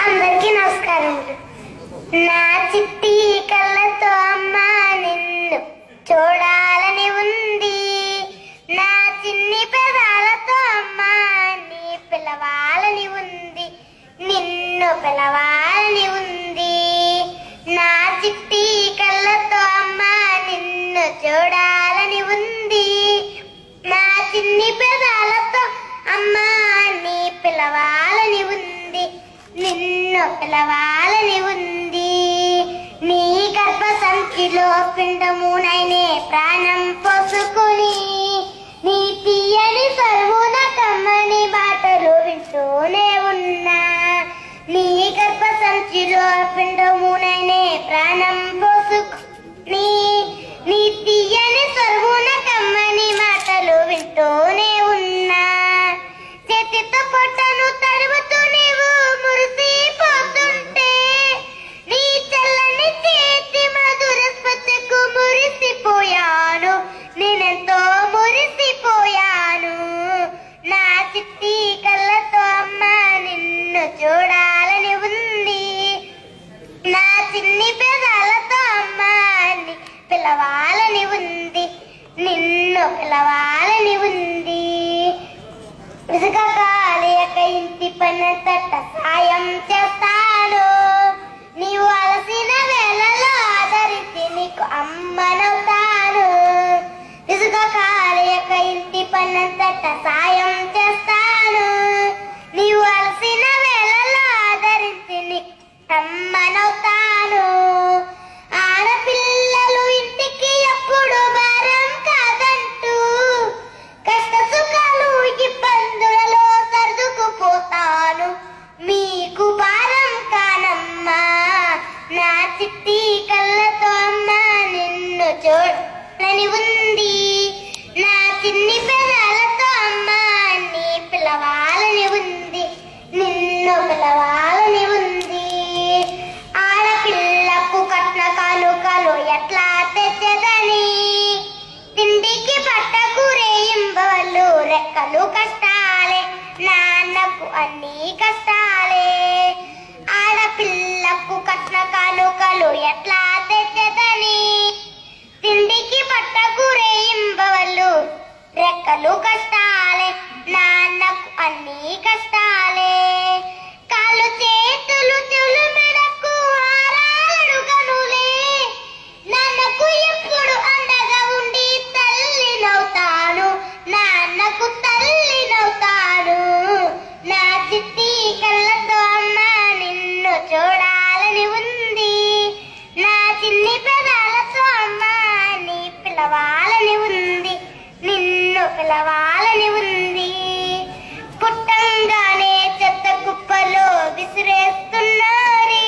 అందరికీ నమస్కారం. నా చిట్టి కళ్ళతో అమ్మ నిన్ను చూడాలని ఉంది, నా చిన్ని పెదాలతో అమ్మ నీ పిలవాలని ఉంది, నిన్ను పిలవాలని ఉంది. నా చిట్టి కళ్ళతో అమ్మ నిన్ను చూడాలని ఉంది, నా చిన్ని పెదాలతో అమ్మ నీ పిలవాలని ఉంది, నిన్ను పిలవాలని ఉంది. నీ గర్భ సంచిలో పిండమునైనే ప్రాణం పోసుకుని నీ తీయని సర్వున కమ్మని మాటలు వింటూనే ఉన్నా. నీ గర్భ సంచిలో పిండమునైనే ప్రాణం పోసుకుని నీ తీయని సర్వున కమ్మని మాటలు వింటూనే ఉన్నా. చేతితో పొట్టను తడుముతూ నీవు మురిసిపోతుంటే నీ చల్లని చేతి మధుర స్పర్శకు మురిసిపోయాను, నేనెంతో మురిసిపోయాను. నా చిట్టి కళ్ళతో అమ్మ నిన్ను చూడాలని ఉంది, నా చిన్ని పెదాలతో అమ్మ నీ పిలవాలని ఉంది, నిన్ను పిలవాలని ఉంది. విసుగకాలేక ఇంటి పనంతట సాయం చేస్తాను, నీవు అలసిన వేళలో ఆదరించి నీకు అమ్మనవుతాను. విసుగకాలేక ఇంటి పనంతట సాయం చేస్తాను, నీవు అలసిన వేళలో ఆదరించి నీకు అమ్మనవుతాను. ఆడపిల్లలు ఇంటికి ఎప్పుడు భారం కాదంటూ కష్ట సుఖాలు ఇబ్బందులలో సర్దుకుపోతాను, మీకు భారం కానమ్మా. నా చిట్టి కళ్ళతో అమ్మ నిన్ను చూడాలని ఉంది, నా చిన్ని పెదాలతో అమ్మ నీ పిలవాలని ఉంది, నిన్ను పిలవాలని ఉంది. ఆడపిల్లకు కట్న కానుకలు ఎట్లా తెచ్చదని తిండికి పట్టకు రేయింబవళ్ళు రెక్కలు కష్టాలే, నాన్నకు అన్ని కష్టాలే. ఆడపిల్లకు కట్న కానుకలు ఎట్లా తెచ్చదని తిండికి పట్టకు రేయింబవళ్ళు రెక్కలు కష్టాలే, నాన్నకు అన్ని కష్టాలే. కాళ్ళు చేతులు చెవులు మెడకు హారాలడుగనులే, నాన్నకు ఎప్పుడు అండగా ఉండి తల్లినవుతాను, నాన్నకు తల్లినవుతాను. నా చిట్టి కళ్ళతో అమ్మ నిన్ను చూడాలని ఉంది, నా చిన్ని పెదాలతో అమ్మ నీ పిలవాలని ఉంది, నిన్ను పిలవాలని ఉంది. పుట్టంగానే చెత్త కుప్పలో విసిరేస్తున్నారే,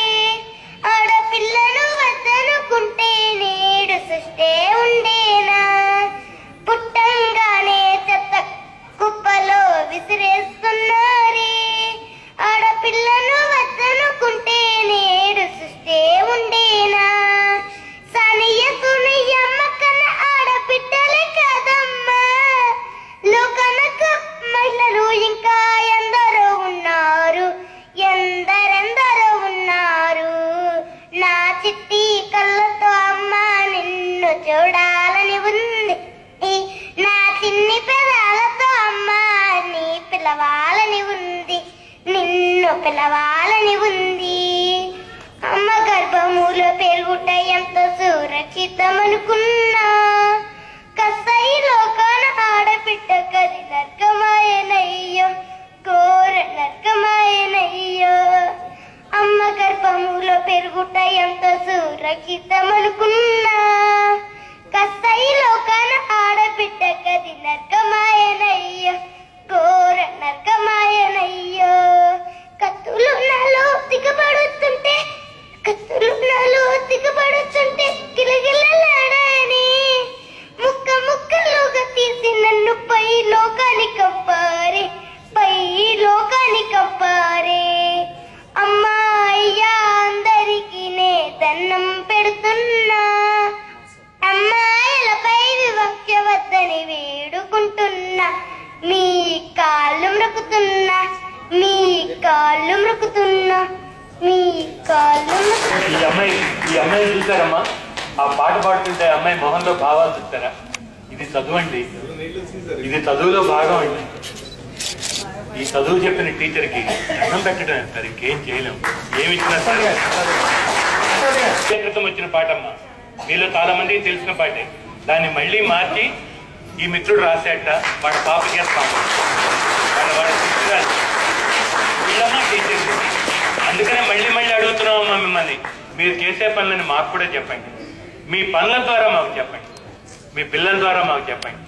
ఆడపిల్లను వద్దనుకుంటే నేడు సృష్టే ఉండేనా. పుట్టంగానే చెత్త కుప్పలో విసిరేస్తున్నారే, ఆడపిల్లను వద్దనుకుంటే నేడు సృష్టే ఉండేనా. సనియ సునియ అమ్మకన్న ఆడబిడ్డలే కాదమ్మా, లోకనక మహిళలు ఇంకా ఎందరో ఉన్నారు, ఎందరెందరో ఉన్నారు. నా చిట్టి కళ్ళతో అమ్మ నిన్ను చూడాలని ఉంది, నా చిన్ని పెదాలతో అమ్మ నీ పిలవాలని ఉంది, నిన్ను పిలవాలని ఉంది. అమ్మ గర్భములో పెరుగుట ఎంతో సురక్షితమనుకున్నా, కసాయి లోకాన ఆడబిడ్డ కది నర్కమాయనయ్యో, ఘోర నర్కమాయనయ్యో. అమ్మ గర్భములో పెరుగుట ఎంతో సురక్షితమనుకున్నా, కసాయి లోకాన ఆడబిడ్డ కది నర్కమాయనయ్యో, ఘోర నర్కమాయనయ్యో. కత్తులు నాలో దిగబడుతుంటే, కత్తులు నాలో దిగబడుతుంటే గిలగిలలాడని ముక్క ముక్కలుగా తీసి నన్ను పై లోకానికి పంపారే, పై లోకానికి పంపారే. అమ్మా అయ్యా అందరికీ నే దండం పెడుతున్నా, అమ్మాయిలపై వివక్ష వద్దని వేడుకుంటున్నా, మీ కాళ్ళు మ్రొక్కుతున్నా, మీ కాళ్ళు మృకుతున్నా, మీ కాళ్ళు ఈ అమ్మాయి చూసారమ్మా, ఆ పాట పాడుతుంటే అమ్మాయి మొహంలో భావాలు చూస్తారా? ఇది చదువు అండి, ఇది చదువులో భాగం అండి. ఈ చదువు చెప్పిన టీచర్కి అన్నం పెట్టడం సార్, ఇంకేం చేయలేము. ఏమి ఇచ్చినా సరే క్రితం వచ్చిన పాటమ్మా, మీలో చాలా మందికి తెలిసిన పాటే. దాన్ని మళ్ళీ మార్చి ఈ మిత్రుడు రాసేట వాడి పాపకి వాడి పిల్లమ్మ టీచర్. అందుకనే మళ్ళీ మళ్ళీ అడుగుతున్నామమ్మా మిమ్మల్ని, మీరు చేసే పనులని మాకు కూడా చెప్పండి. మీ పనుల ద్వారా మాకు చెప్పండి, మీ పిల్లల ద్వారా మాకు చెప్పండి.